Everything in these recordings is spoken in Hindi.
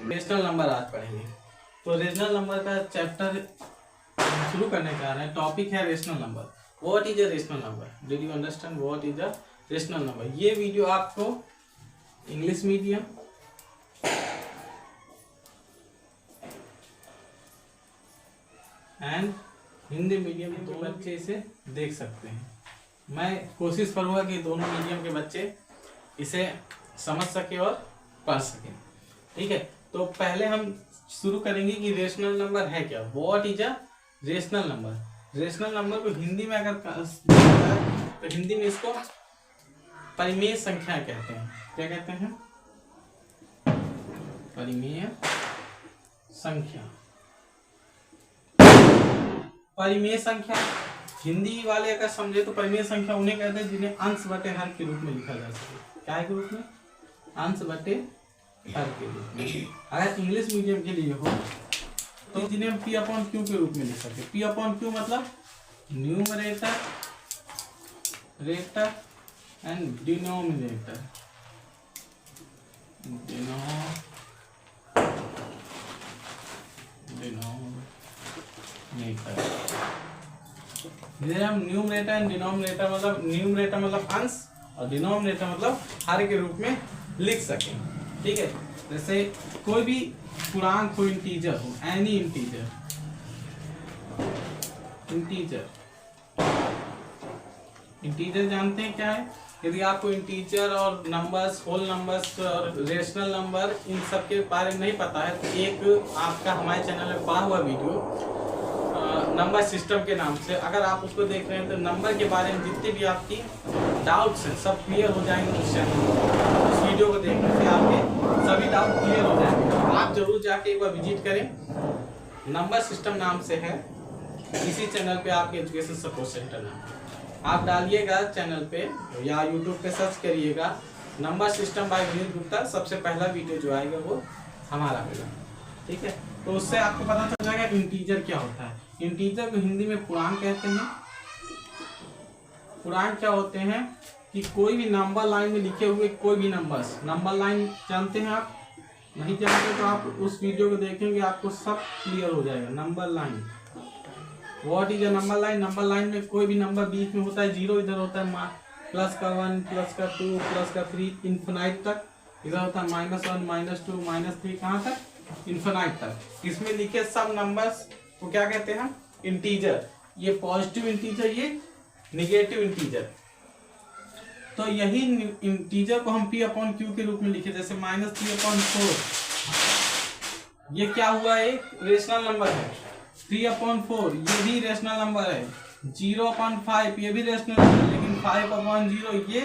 रेशनल नंबर आज पढ़ेंगे। तो रेशनल नंबर का चैप्टर शुरू करने जा रहे हैं। टॉपिक है rational number. What is a rational number? Did you understand what is a rational number? ये वीडियो आपको English medium and Hindi medium के दो बच्चे इसे देख सकते हैं। मैं कोशिश करूंगा कि दोनों मीडियम के बच्चे इसे समझ सके और पढ़ सके। ठीक है, तो पहले हम शुरू करेंगे कि रेशनल नंबर है क्या। What is a rational number? Rational number को हिंदी में अगर तो हिंदी में इसको परिमेय संख्या कहते हैं। क्या कहते हैं? परिमेय संख्या। परिमेय संख्या हिंदी वाले अगर समझे तो परिमेय संख्या उन्हें कहते हैं जिन्हें अंश बटे हर के रूप में लिखा जा सके। क्या के रूप में? अंश बटे हर के रूप में। अगर इंग्लिश मीडियम के लिए हो तो जिन्हें हम पी अपॉन क्यू के रूप में लिख सकते। पी अपॉन क्यू मतलब न्यूमरेटर रेटर एंड डिनोमिनेटर। जिसे हम न्यूमरेटर एंड डिनोमिनेटर मतलब न्यूमरेटर मतलब अंश और डिनोमिनेटर मतलब हर के रूप में लिख सकें। ठीक है, जैसे कोई भी पूर्णांक हो, इंटीजर हो, एनी इंटीजर जानते हैं क्या है? यदि आपको इंटीजर और नंबर्स, होल नंबर्स और रेशनल नंबर इन सब के बारे में नहीं पता है तो एक आपका हमारे चैनल में पड़ा हुआ वीडियो नंबर सिस्टम के नाम से, अगर आप उसको देख रहे हैं तो नंबर के बारे में जितने भी आपकी डाउट्स हैं सब क्लियर हो जाएंगे उस चैनल। उस वीडियो को देखने से आपके सभी डाउट क्लियर हो जाएंगे। आप जरूर जाके एक बार विजिट करें। नंबर सिस्टम नाम से है, इसी चैनल पे आपके एजुकेशन सपोर्ट सेंटर नाम आप डालिएगा चैनल पे या यूट्यूब पे सर्च करिएगा number system by Vineet Gupta. सबसे पहला वीडियो जो आएगा वो हमारा होगा। ठीक है, तो उससे आपको पता चल जाएगा इंटीजर क्या होता है। इंटीजर को हिंदी में पूर्णांक कहते हैं। पूर्णांक क्या होते हैं कि कोई भी नंबर लाइन में लिखे हुए कोई भी नंबर्स। नंबर लाइन जानते हैं आप? नहीं जानते तो आप उस वीडियो को देखेंगे, आपको सब क्लियर हो जाएगा। Number line, what is a number line? Number line में कोई भी नंबर बीच में होता है, जीरो इधर होता है, प्लस का 1, प्लस का 2, प्लस का 3, इन्फिनाइट तक। इधर होता है -1, -2, -3, कहाँ तक? इन्फिनाइट तक। इसमें लिखे सब नंबर्स को क्या कहते हैं? इंटीजर। ये पॉजिटिव इंटीजर, ये निगेटिव इंटीजर। तो यही इंटीजर को हम पी अपॉन क्यू के रूप में लिखे, जैसे -3/4 ये क्या हुआ? एक रेशनल नंबर है। 3/4 ये भी रेशनल नंबर है। 0/5 ये भी रेशनल नंबर है, लेकिन 5/0 ये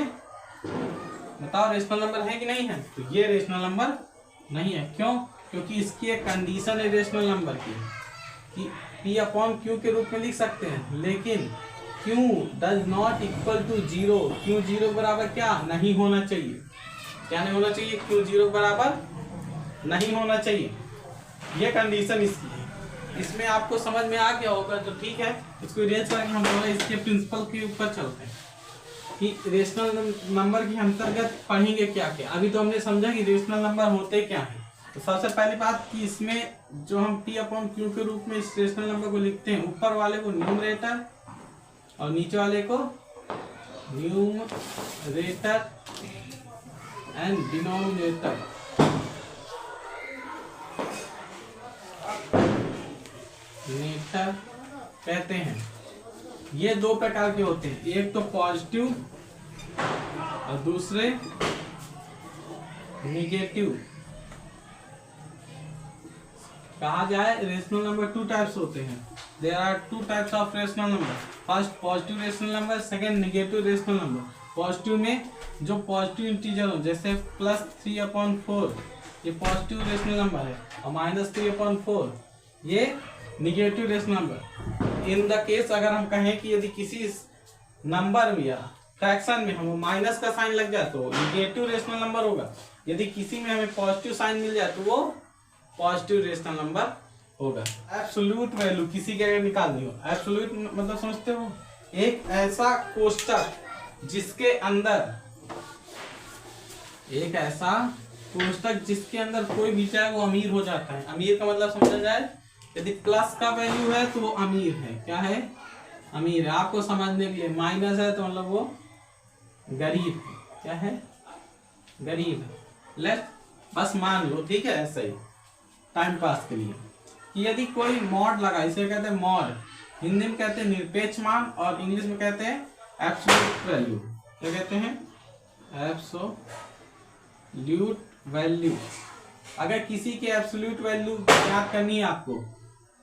बताओ रेशनल नंबर है कि नहीं है? तो ये रेशनल नंबर नहीं है। क्यों? क्योंकि इसकी एक कंडीशन है रेशनल नंबर की कि पी अपॉन क्यू के रूप में लिख सकते हैं, लेकिन q does not equal to 0। Q 0 बराबर क्या नहीं होना चाहिए? क्या नहीं होना चाहिए? क्यू 0 बराबर नहीं होना चाहिए। ये कंडीशन इसकी है। इसमें आपको समझ में आ गया होगा तो ठीक है। इसको इरेज करके हम थोड़ा इसके प्रिंसिपल के ऊपर चलते हैं कि रेशनल नंबर के अंतर्गत पढ़ेंगे क्या क्या। अभी तो हमने समझा कि रेशनल नंबर होते क्या हैं। तो सबसे पहली बात कि इसमें जो हम पी अपॉन क्यू के रूप में इस रेशनल नंबर को लिखते हैं, ऊपर वाले को न्यूमरेटर और नीचे वाले को न्यूमरेटर एंड डिनोमिनेटर कहते हैं। ये दो प्रकार के होते हैं, एक तो पॉजिटिव और दूसरे निगेटिव। कहा जाए रेशनल नंबर 2 टाइप्स होते हैं। There are 2 types of rational number. First positive rational number, second negative rational number. Positive में जो पॉजिटिव इंटीजर हो, जैसे +3/4 ये पॉजिटिव रेशनल नंबर है और -3/4 ये negative rational number. In the case अगर हम कहें कि यदि किसी नंबर में या फ्रैक्शन में हमें माइनस का साइन लग जाए तो निगेटिव रेशनल नंबर होगा। यदि किसी में हमें पॉजिटिव साइन मिल जाए तो वो पॉजिटिव रेशनल नंबर होगा। एब्सोल्यूट वैल्यू किसी के अगर निकालनी हो, एब्सोल्यूट मतलब समझते हो? एक ऐसा कोष्टक जिसके अंदर एक ऐसा कोष्टक जिसके अंदर कोई भी चाहे वो अमीर हो जाता है। अमीर का मतलब समझा जाए, यदि प्लस का वैल्यू है तो वो अमीर है। क्या है? अमीर है। आपको समझने के लिए माइनस है तो मतलब वो गरीब है। क्या है? गरीब है। लेट बस मान लो, ठीक है, ऐसा ही टाइम पास के लिए कि यदि कोई मॉड लगा, इसे कहते हैं मॉड, हिंदी में कहते हैं निरपेक्ष मान और इंग्लिश में कहते हैं एब्सोल्यूट वैल्यू। क्या कहते हैं? Absolute value. अगर किसी की एब्सोल्यूट वैल्यू याद करनी है आपको,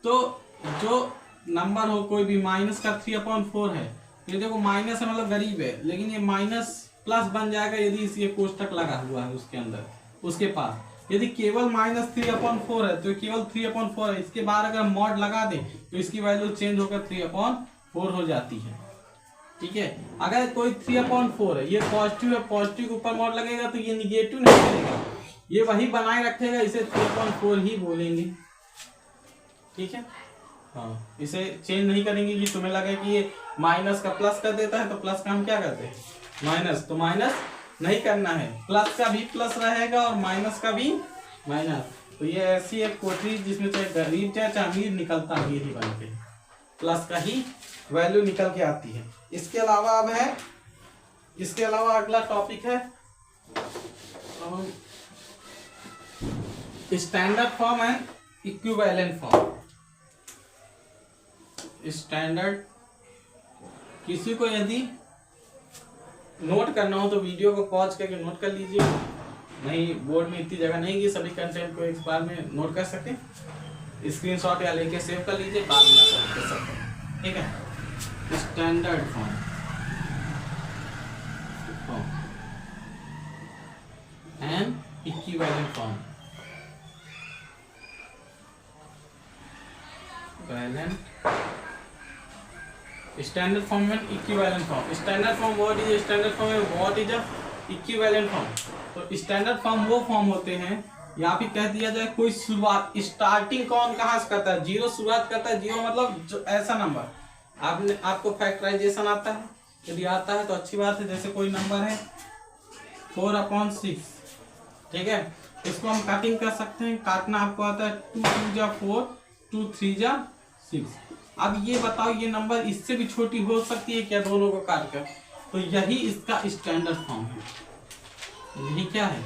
तो जो नंबर हो कोई भी, माइनस का 3/4 है, ये देखो माइनस है मतलब गरीब है, लेकिन ये माइनस प्लस बन जाएगा यदि इसके कोष्टक लगा हुआ है उसके अंदर, उसके पास। यदि केवल -3/4 है तो केवल 3/4 है, इसके बाद अगर मॉड लगा दें तो इसकी वैल्यू चेंज होकर 3/4 हो जाती है। ठीक है, अगर कोई 3/4 है, ये पॉजिटिव है, पॉजिटिव के ऊपर मॉड लगेगा तो ये निगेटिव नहीं करेगा, ये वही बनाए रखेगा, इसे 3/4 ही बोलेंगे। ठीक है, हाँ, इसे चेंज नहीं करेंगे कि तुम्हें लगे कि ये माइनस का प्लस कर देता है तो प्लस का हम क्या करते हैं? माइनस। तो माइनस नहीं करना है, प्लस का भी प्लस रहेगा और माइनस का भी माइनस। तो ये ऐसी एक कोठरी जिसमें चाहे गरीब चाहे अमीर निकलता अमीर ही बनते हैं, प्लस का ही वैल्यू निकल के आती है। इसके अलावा अब है, इसके अलावा अगला टॉपिक है standard form and equivalent form. Standard, किसी को यदि नोट करना हो तो वीडियो को पॉज करके नोट कर लीजिए, नहीं बोर्ड में इतनी जगह नहीं कि सभी कंटेंट को एक बार में नोट कर सके। स्क्रीनशॉट या लेके सेव कर लीजिए, बाद में आप कर सकते हैं। ठीक है, standard form and equivalent form. Standard form and equivalent form. Standard form what is standard form and what is a equivalent form. तो स्टैंडर्ड फॉर्म वो फॉर्म होते हैं, या फिर कह दिया जाए कोई शुरुआत, स्टार्टिंग कौन कहाँ से करता है? जीरो शुरुआत करता है। जीरो मतलब जो ऐसा नंबर आपको फैक्टराइजेशन आता है, यदि आता है तो अच्छी बात है। जैसे कोई नंबर है 4/6, ठीक है, इसको हम काटिंग कर सकते हैं। काटना आपको आता है 2 2 जा 4, 2 3 जा 6। अब ये बताओ, ये नंबर इससे भी छोटी हो सकती है क्या दोनों को काट कर? तो यही इसका स्टैंडर्ड फॉर्म है। यही क्या है?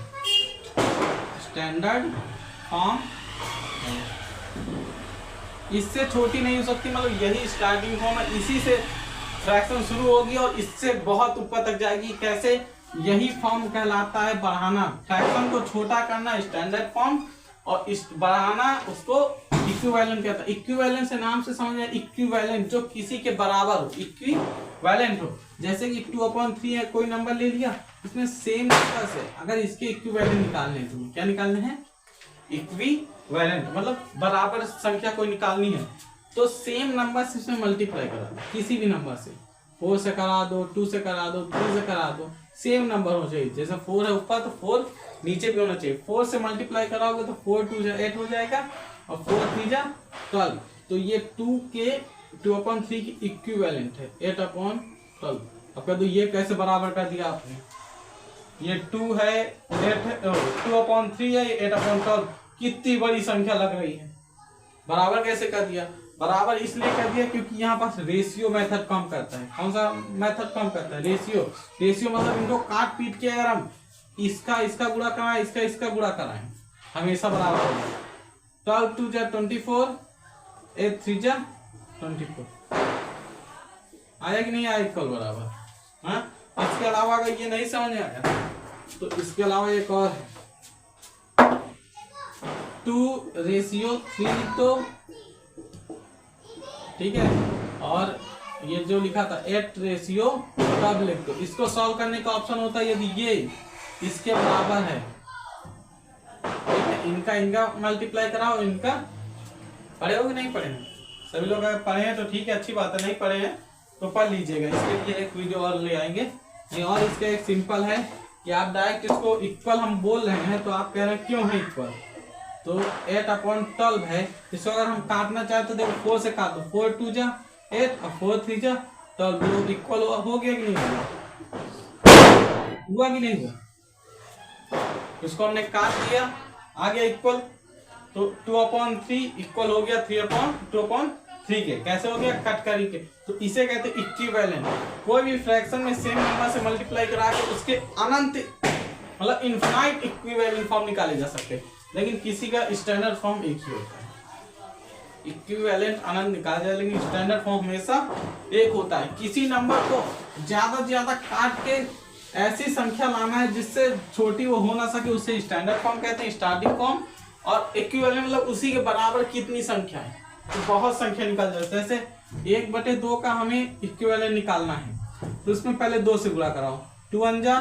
Standard form. इससे छोटी नहीं हो सकती, मतलब यही स्टार्टिंग फॉर्म है। इसी से फ्रैक्शन शुरू होगी और इससे बहुत ऊपर तक जाएगी। कैसे? यही फॉर्म कहलाता है बढ़ाना। फ्रैक्शन को छोटा करना स्टैंडर्ड फॉर्म, और इस बढ़ाना उसको इक्विवेलेंट कहता है। इक्विवेलेंट से नाम से समझ आए, इक्विवेलेंट जो किसी के बराबर हो, इक्विवेलेंट हो। जैसे कि 2/3 है, कोई नंबर ले लिया, इसमें सेम नंबर से अगर इसके इक्विवेलेंट निकालने हैं, तुम्हें क्या निकालने हैं? इक्विवेलेंट, मतलब बराबर संख्या कोई निकालनी है तो सेम नंबर से इसमें मल्टीप्लाई करा दो, किसी भी नंबर से। 4 से करा दो, 2 से करा दो, 3 से करा दो, सेम नंबर हो चाहिए। जैसे 4 है ऊपर तो 4 नीचे भी होना चाहिए। 4 से मल्टीप्लाई कराओगे तो 4 2 जा 8 हो जाएगा और 4 3 जा 12। तो ये 2/3 की इक्विवेलेंट है 8/12। अब कह दो ये कैसे बराबर कर दिया आपने? ये 2 है, 2/3 है, 8/12। कितनी बड़ी संख्या लग रही है, बराबर कैसे कर दिया? बराबर इसलिए कर दिया क्योंकि यहाँ पास रेशियो मेथड काम करता है। कौन सा मेथड काम करता है? रेशियो। रेशियो मतलब इनको काट पीट के अगर हम इसका गुणा कराएं, इसका गुणा कराएं, हमेशा बराबर होगा। 12 2 जा 24, 8 3 जा 24। आया कि नहीं आया? इक्वल बराबर। हाँ, इसके अलावा अगर ये नहीं समझ में आया तो इसके अलावा एक और है, 2/3 लिख दो, ठीक है, और ये जो लिखा था 8/12 लिख दो। इसको सॉल्व करने का ऑप्शन होता है यदि ये इसके बराबर है, ठीक है, इनका मल्टीप्लाई कराओ, इनका। पढ़े हो कि नहीं पढ़े हैं? सभी लोग अगर पढ़े हैं तो ठीक है, अच्छी बात है। नहीं पढ़े हैं तो पढ़ लीजिएगा, इसके लिए एक वीडियो और ले आएंगे। ये और इसका एक सिंपल है कि आप डायरेक्ट इसको इक्वल हम बोल रहे हैं तो आप कह रहे हैं क्यों है इक्वल? तो 8/12 है, इसको अगर हम काटना चाहे तो देखो 4 से काट दो, 4 2 जा 8 और 4 3 जा 12। इक्वल हो गया कि नहीं हुआ? हुआ कि नहीं हुआ? उसको हमने काट दिया, आ गया इक्वल, तो 2/3 इक्वल हो गया 3/2/3 के। कैसे हो गया? कट करके। तो इसे कहते हैं इक्विवेलेंट। कोई भी फ्रैक्शन में सेम नंबर से मल्टीप्लाई करा के उसके अनंत मतलब इनफाइनाइट इक्विवेलेंट फॉर्म निकाले जा सकते हैं, लेकिन किसी का स्टैंडर्ड फॉर्म एक ही होता है। इक्विवेलेंट अनंत निकाला जाए, लेकिन स्टैंडर्ड फॉर्म हमेशा एक होता है। किसी नंबर को ज्यादा से ज्यादा काट के ऐसी संख्या लाना है जिससे छोटी वो हो ना सके, उसे स्टैंडर्ड फॉर्म कहते हैं, स्टार्टिंग फॉर्म। और इक्विवेलेंट मतलब उसी के बराबर कितनी संख्या है, तो बहुत संख्या निकल जाए। जैसे 1/2 का हमें इक्विवेलेंट निकालना है, तो इसमें पहले 2 से गुणा कराओ, 2 1 जा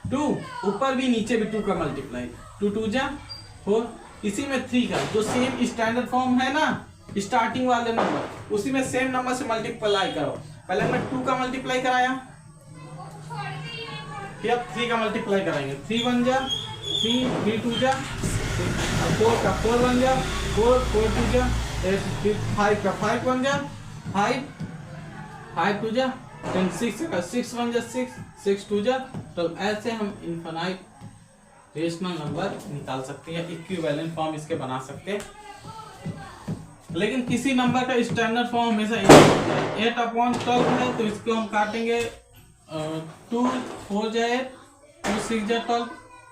2, ऊपर भी नीचे भी 2 का मल्टीप्लाई, 2 2 जा 4। इसी में 3 का जो सेम स्टैंडर्ड फॉर्म है ना, स्टार्टिंग वाले नंबर, उसी में सेम नंबर से मल्टीप्लाई करो। पहले हमने 2 का मल्टीप्लाई कराया, फिर अब 3 का मल्टीप्लाई कराएंगे, 3 1 जा 3, 3 2 जा 4 का 4 1 जा 4, 4 2 जा 8, फिर 5 का 5 1 जा 5, 5 2 जा 10, 6 का 6 1 जा 6, 6 2 जा। तो ऐसे हम इनफाइनाइट रेशनल नंबर निकाल सकते हैं, इक्विवेलेंट फॉर्म इसके बना सकते हैं। लेकिन किसी नंबर का स्टैंडर्ड फॉर्म हमेशा 8/12 है, तो इसको हम काटेंगे 2 4 जा 8, 2 6 जा 12।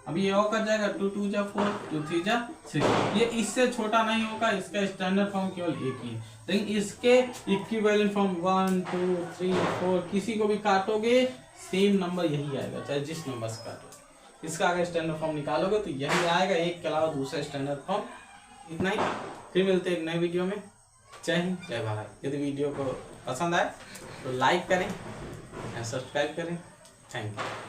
अभी ये और कट जाएगा 2 2 जा 4, 2 3 जा 6। ये इससे छोटा नहीं होगा, इसका स्टैंडर्ड फॉर्म केवल एक ही है। लेकिन इसके इक्विवेलेंट फॉर्म 1 2 3 4 किसी को भी काटोगे सेम नंबर यही आएगा, चाहे जिस नंबर से काटोगे। इसका अगर स्टैंडर्ड फॉर्म निकालोगे तो यही आएगा, एक के अलावा दूसरा स्टैंडर्ड फॉर्म। इतना ही, फिर मिलते हैं एक नए वीडियो में। जय हिंद, जय भारत। यदि वीडियो को पसंद आए तो लाइक करें, सब्सक्राइब करें। Thank you.